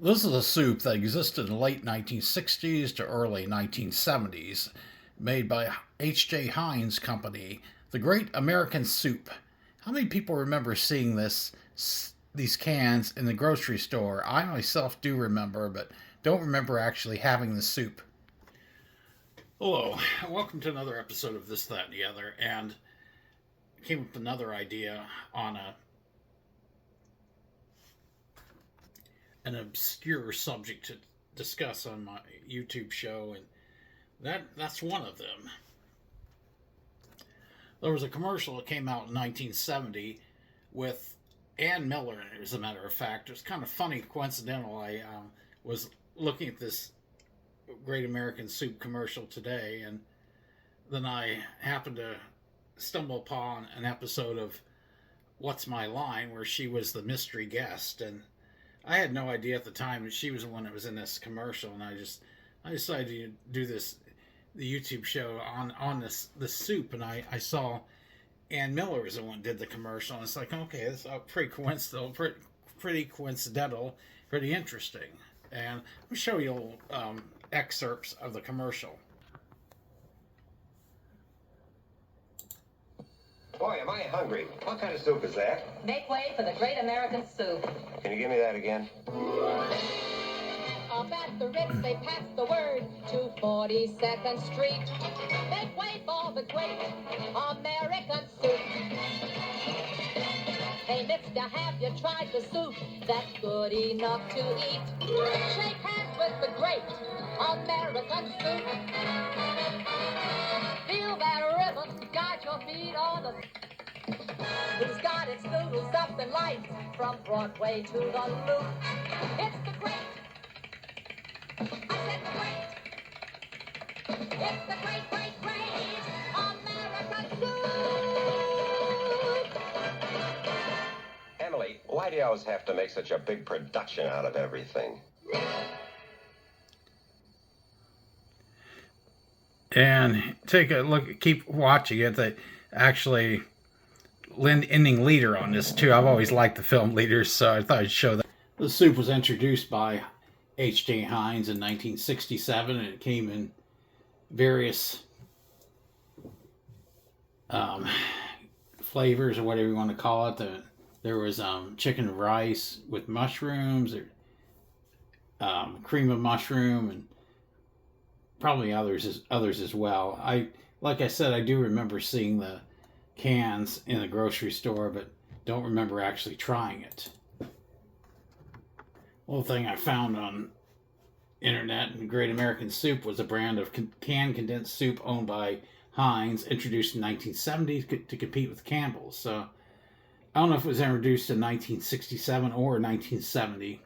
This is a soup that existed in the late 1960s to early 1970s, made by H.J. Heinz Company, the Great American Soup. How many people remember seeing these cans in the grocery store? I myself do remember, but don't remember actually having the soup. Hello, welcome to another episode of This, That, and the Other, and I came up with another idea on an obscure subject to discuss on my YouTube show, and that's one of them. There was a commercial that came out in 1970 with Ann Miller in it, as a matter of fact. It was kind of funny, coincidental. I was looking at this Great American Soup commercial today, and then I happened to stumble upon an episode of What's My Line where she was the mystery guest, and I had no idea at the time that she was the one that was in this commercial, and I decided to do the YouTube show on this soup, and I saw Ann Miller was the one that did the commercial, and it's like, okay, it's pretty coincidental, pretty interesting, and I'll show you excerpts of the commercial. Boy, am I hungry. What kind of soup is that? Make way for the Great American Soup. Can you give me that again? Up at the Ritz, they passed the word to 42nd Street. Make way for the Great American Soup. Hey, mister, have you tried the soup that's good enough to eat? Shake hands with the Great American Soup. Feel that rhythm, guide your feet on the... Who's got its noodles up in lights from Broadway to the Loop? It's the Great. I said the Great. It's the great American Soup. Emily, why do you always have to make such a big production out of everything? And take a look, keep watching it. They actually ending leader on this too. I've always liked the film leaders, so I thought I'd show that. The soup was introduced by H.J. Heinz in 1967, and it came in various flavors or whatever you want to call it. There was chicken and rice with mushrooms, or cream of mushroom, and probably others as well. Like I said, I do remember seeing the cans in the grocery store, but don't remember actually trying it. One thing I found on internet and Great American Soup was a brand of canned condensed soup owned by Heinz, introduced in 1970 to compete with Campbell's. So I don't know if it was introduced in 1967 or 1970.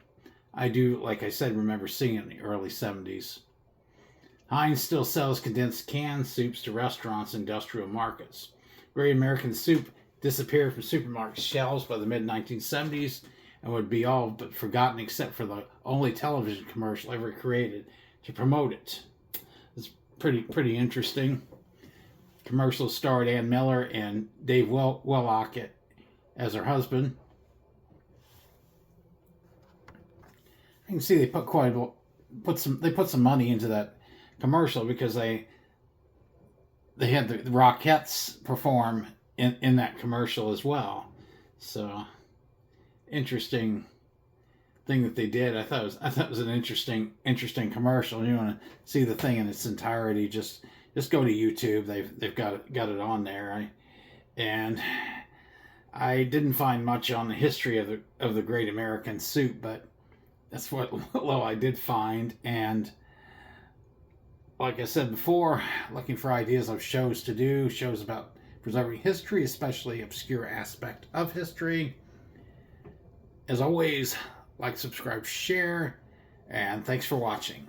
I do, like I said, remember seeing it in the early 70s. Heinz still sells condensed canned soups to restaurants and industrial markets. Great American Soup disappeared from supermarket shelves by the mid-1970s and would be all but forgotten except for the only television commercial ever created to promote it. It's pretty interesting. Commercial starred Ann Miller and Dave Wellock as her husband. You can see they put some money into that commercial because they had the Rockettes perform in that commercial as well. So interesting thing that they did. I thought it was an interesting commercial. You want to see the thing in its entirety, just go to YouTube. They've got it on there. I didn't find much on the history of the Great American Soup, but that's what little I did find. And like I said before, looking for ideas of shows to do, shows about preserving history, especially obscure aspect of history. As always, like, subscribe, share, and thanks for watching.